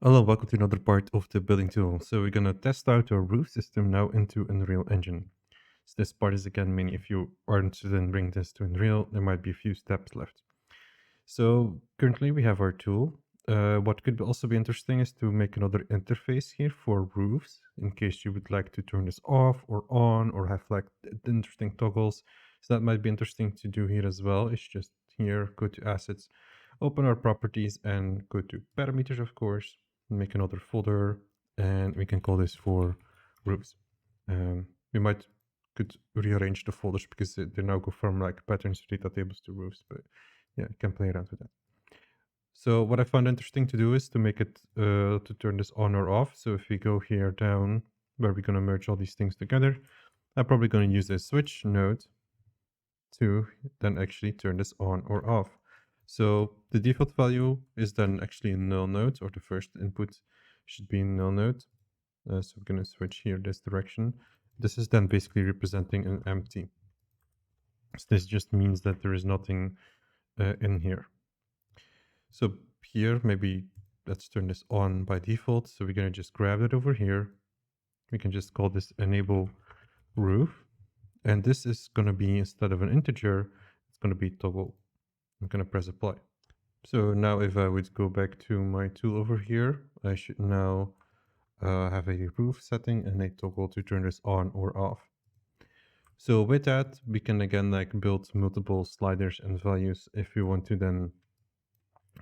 Hello, welcome to another part of the building tool. So we're gonna test out our roof system now into Unreal Engine. So this part is again mainly if you are interested in bringing this to Unreal, there might be a few steps left. So currently we have our tool. What could also be interesting is to make another interface here for roofs in case you would like to turn this off or on or have like interesting toggles. So that might be interesting to do here as well. It's just here, go to assets, open our properties and go to parameters, of course, make another folder and we can call this for roofs. We might could rearrange the folders because they now go from like patterns data tables to roofs, but yeah, you can play around with that. So what I found interesting to do is to make it, to turn this on or off. So if we go here down where we're going to merge all these things together, I'm probably going to use a switch node to then actually turn this on or off. So the default value is then actually a null node, or the first input should be a null node. So we're going to switch here this direction. This is then basically representing an empty. So this just means that there is nothing in here. So here, maybe let's turn this on by default. So we're going to just grab it over here. We can just call this enable roof. And this is going to be, instead of an integer, it's going to be toggle. I'm going to press apply. So now if I would go back to my tool over here, I should now have a roof setting and a toggle to turn this on or off. So with that, we can again like build multiple sliders and values if we want to then,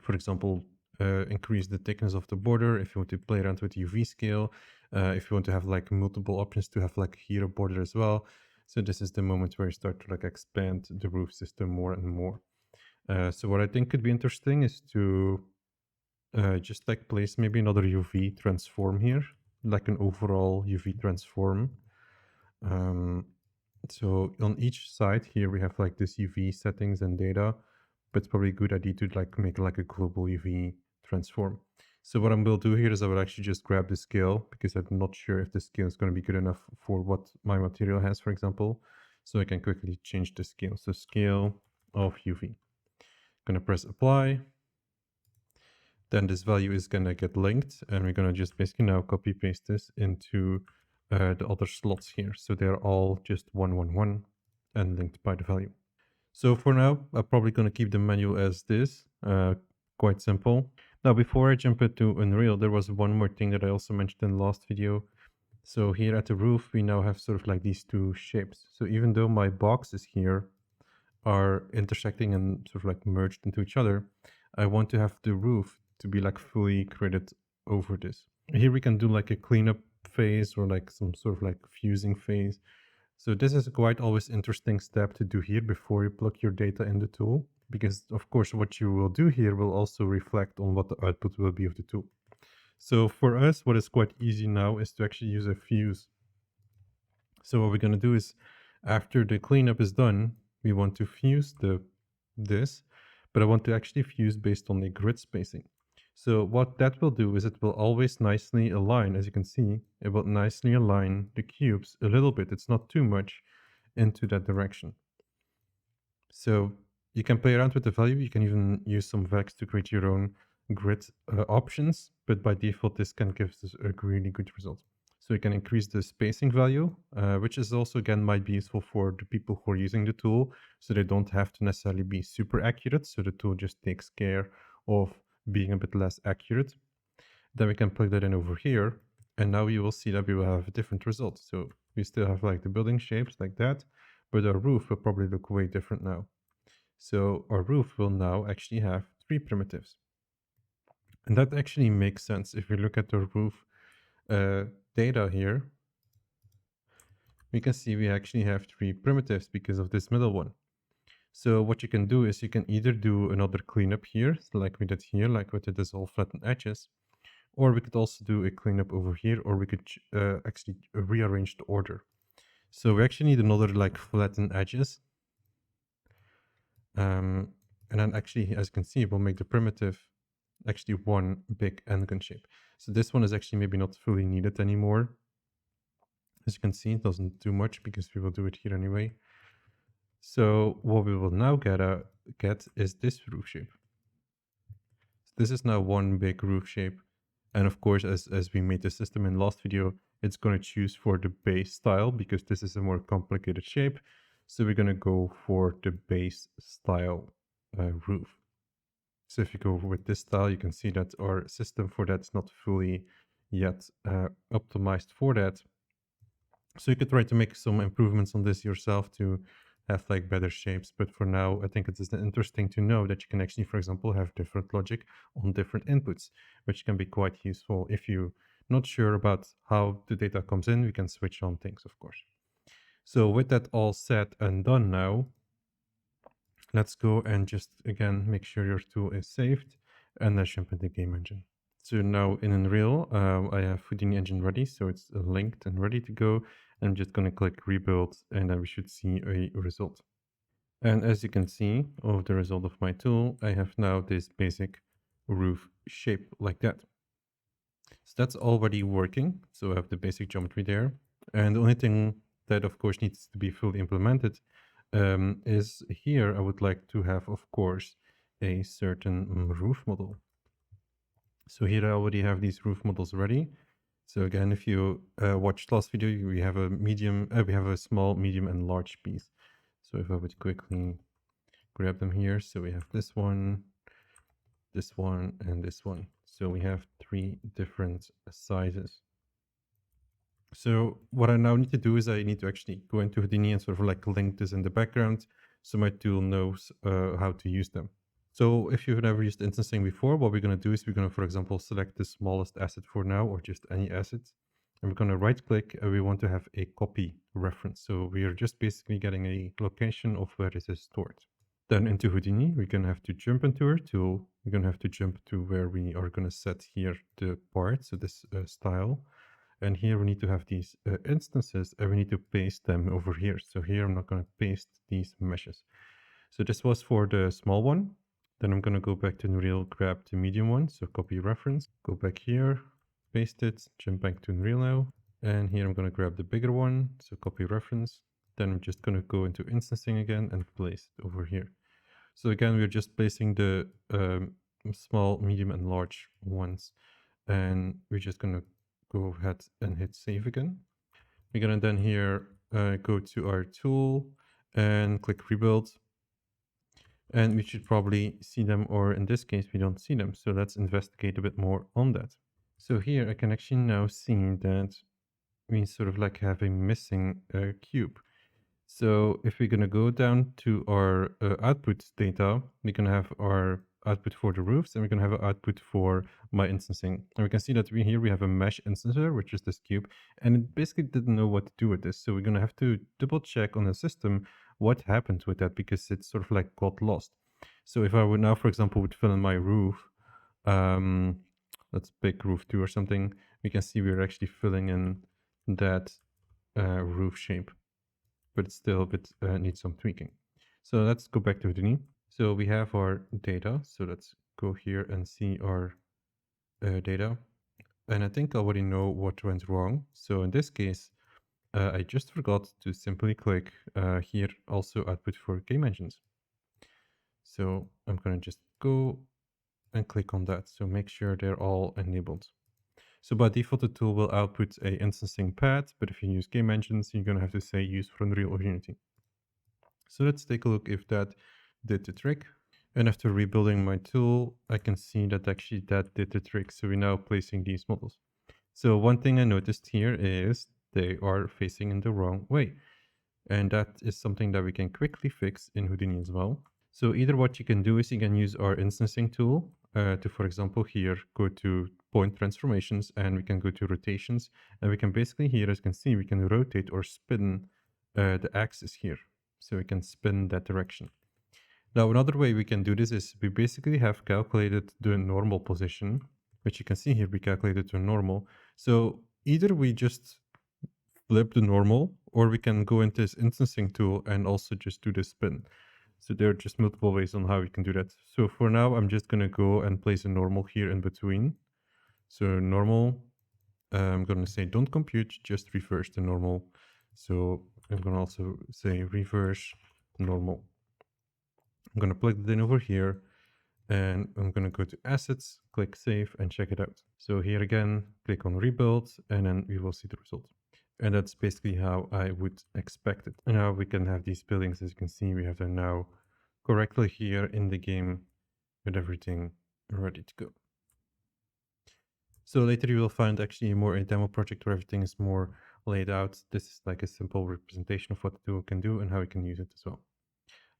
for example, increase the thickness of the border, if you want to play around with UV scale, if you want to have like multiple options to have like here a border as well. So this is the moment where you start to like expand the roof system more and more. So what I think could be interesting is to just like place maybe another UV transform here, like an overall UV transform. So on each side here, we have like this UV settings and data, but it's probably a good idea to like make like a global UV transform. So what I will do here is I will actually just grab the scale because I'm not sure if the scale is going to be good enough for what my material has, for example. So I can quickly change the scale. So scale of UV. Gonna press apply. Then this value is gonna get linked and we're gonna just basically now copy paste this into the other slots here. So they're all just 111 and linked by the value. So for now, I'm probably going to keep the menu as this, quite simple. Now, before I jump into Unreal, there was one more thing that I also mentioned in the last video. So here at the roof, we now have sort of like these two shapes. So even though my boxes here are intersecting and sort of like merged into each other, I want to have the roof to be like fully gridded over this. Here we can do like a cleanup phase or like some sort of like fusing phase. So this is a quite always interesting step to do here before you plug your data in the tool, because of course what you will do here will also reflect on what the output will be of the tool. So for us, what is quite easy now is to actually use a fuse. So what we're going to do is after the cleanup is done, we want to fuse this, but I want to actually fuse based on the grid spacing. So what that will do is it will always nicely align, as you can see, it will nicely align the cubes a little bit. It's not too much into that direction. So you can play around with the value. You can even use some vex to create your own grid options, but by default, this can give us a really good result. So you can increase the spacing value, which is also, again, might be useful for the people who are using the tool, so they don't have to necessarily be super accurate. So the tool just takes care of being a bit less accurate. Then we can plug that in over here. And now you will see that we will have a different result. So we still have like the building shapes like that, but our roof will probably look way different now. So our roof will now actually have 3 primitives. And that actually makes sense. If we look at the roof data here, we can see we actually have 3 primitives because of this middle one. So what you can do is you can either do another cleanup here, like we did here, like with the dissolve flattened edges, or we could also do a cleanup over here, or we could actually rearrange the order. So we actually need another like flattened edges. And then actually, as you can see, we'll make the primitive actually one big n-gon shape. So this one is actually maybe not fully needed anymore. As you can see, it doesn't do much because we will do it here anyway. So what we will now get is this roof shape. So this is now one big roof shape. And of course, as we made the system in last video, it's going to choose for the base style because this is a more complicated shape. So we're going to go for the base style roof. So if you go with this style, you can see that our system for that is not fully yet optimized for that. So you could try to make some improvements on this yourself to have like better shapes. But for now, I think it is interesting to know that you can actually, for example, have different logic on different inputs, which can be quite useful. If you're not sure about how the data comes in, we can switch on things, of course. So with that all set and done now, let's go and just again make sure your tool is saved and let's jump into game engine. So now in Unreal, I have Houdini engine ready, so it's linked and ready to go. I'm just going to click rebuild and then we should see a result. And as you can see of the result of my tool, I have now this basic roof shape like that. So that's already working. So I have the basic geometry there. And the only thing that of course needs to be fully implemented is here I would like to have, of course, a certain roof model. So here I already have these roof models ready. So again, if you watched last video, we have a medium, we have a small, medium, and large piece. So if I would quickly grab them here, so we have this one, and this one. So we have 3 different sizes. So what I now need to do is I need to actually go into Houdini and sort of like link this in the background so my tool knows how to use them. So if you've never used instancing before, what we're going to do is we're going to, for example, select the smallest asset for now or just any asset. And we're going to right click and we want to have a copy reference. So we are just basically getting a location of where this is stored. Then into Houdini, we're going to have to jump into our tool. We're going to have to jump to where we are going to set here the part, so this style. And here we need to have these instances and we need to paste them over here. So here I'm not going to paste these meshes. So this was for the small one. Then I'm going to go back to Unreal, grab the medium one. So copy reference, go back here, paste it, jump back to Unreal now. And here I'm going to grab the bigger one. So copy reference. Then I'm just going to go into instancing again and place it over here. So again, we're just placing the small, medium, and large ones. And we're just going to go ahead and hit save again. We're going to then here go to our tool and click rebuild. And we should probably see them, or in this case, we don't see them. So let's investigate a bit more on that. So here I can actually now see that we sort of like have a missing cube. So if we're going to go down to our output data, we're going to have our output for the roofs and we're going to have an output for my instancing. And we can see that here we have a mesh instancer, which is this cube, and it basically didn't know what to do with this. So we're going to have to double check on the system what happened with that because it's sort of like got lost. So if I would now, for example, would fill in my roof, let's pick roof 2 or something, we can see we're actually filling in that roof shape, but it's still a bit needs some tweaking. So let's go back to Houdini. So we have our data. So let's go here and see our data. And I think I already know what went wrong. So in this case, I just forgot to simply click here also output for game engines. So I'm going to just go and click on that. So make sure they're all enabled. So by default, the tool will output a instancing path, but if you use game engines, you're going to have to say use for Unreal or Unity. So let's take a look if that did the trick. And after rebuilding my tool, I can see that actually that did the trick. So we're now placing these models. So one thing I noticed here is they are facing in the wrong way. And that is something that we can quickly fix in Houdini as well. So either what you can do is you can use our instancing tool to, for example, here go to point transformations and we can go to rotations. And we can basically here, as you can see, we can rotate or spin the axis here. So we can spin that direction. Now, another way we can do this is we basically have calculated the normal position, which you can see here, we calculated to normal. So either we just flip the normal, or we can go into this instancing tool and also just do the spin. So there are just multiple ways on how we can do that. So for now, I'm just going to go and place a normal here in between. So normal, I'm going to say don't compute, just reverse the normal. So I'm going to also say reverse normal. I'm going to plug it in over here. And I'm going to go to assets, click save and check it out. So here again, click on rebuild and then we will see the result. And that's basically how I would expect it. And now we can have these buildings. As you can see, we have them now correctly here in the game with everything ready to go. So later you will find actually more a demo project where everything is more laid out. This is like a simple representation of what the tool can do and how we can use it as well.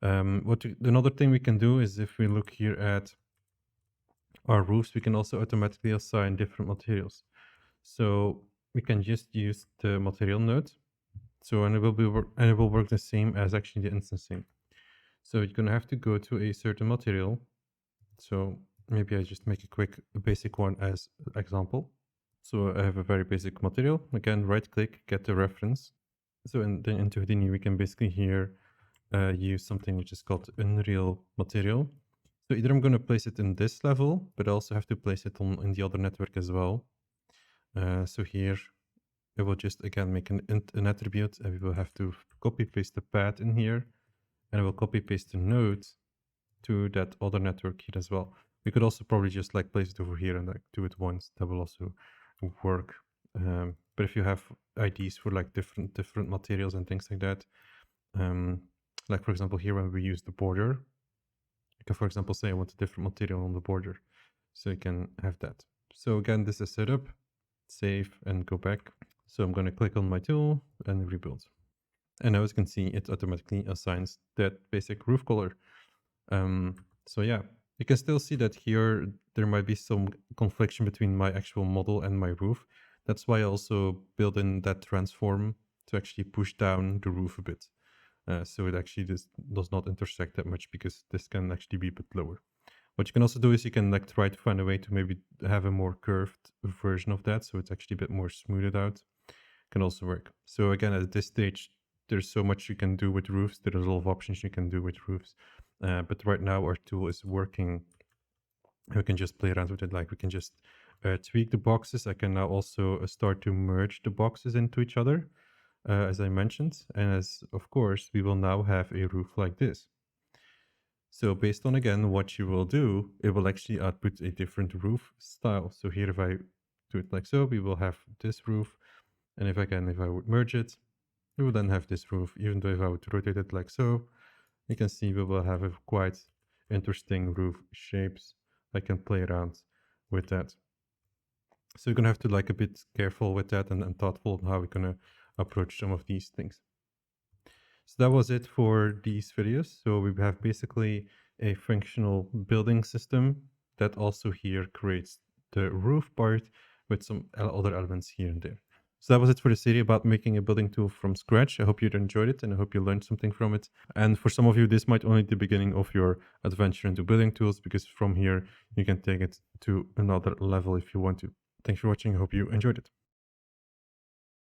Another thing we can do is if we look here at our roofs, we can also automatically assign different materials. So we can just use the material node. So and it will work the same as actually the instancing. So you're gonna have to go to a certain material. So maybe I just make a basic one as example. So I have a very basic material. Again, right click, get the reference. So then into Houdini, we can basically here use something which is called Unreal Material. So either I'm going to place it in this level, but I also have to place it in the other network as well. So here it will just again make an attribute, and we will have to copy paste the path in here, and I will copy paste the node to that other network here as well. We could also probably just like place it over here and like do it once. That will also work. But if you have IDs for like different materials and things like that, like for example here when we use the border, you can for example say I want a different material on the border, so you can have that. So again, this is setup, save and go back. So I'm going to click on my tool and rebuild. And now as you can see, it automatically assigns that basic roof color. So yeah, you can still see that here there might be some confliction between my actual model and my roof. That's why I also built in that transform to actually push down the roof a bit. So it actually does not intersect that much because this can actually be a bit lower. What you can also do is you can like try to find a way to maybe have a more curved version of that, so it's actually a bit more smoothed out. Can also work. So again, at this stage, there's so much you can do with roofs. There's a lot of options you can do with roofs. But right now our tool is working. We can just play around with it. Like we can just tweak the boxes. I can now also start to merge the boxes into each other, as I mentioned. And as of course, we will now have a roof like this. So based on, again, what you will do, it will actually output a different roof style. So here, if I do it like so, we will have this roof. And if I would merge it, we will then have this roof. Even though if I would rotate it like so, you can see we will have a quite interesting roof shapes. I can play around with that. So you're gonna have to like a bit careful with that and thoughtful on how we're gonna approach some of these things. So that was it for these videos. So we have basically a functional building system that also here creates the roof part with some other elements here and there. So that was it for the series about making a building tool from scratch. I hope you enjoyed it and I hope you learned something from it. And for some of you, this might only be the beginning of your adventure into building tools, because from here you can take it to another level if you want to. Thanks for watching. I hope you enjoyed it.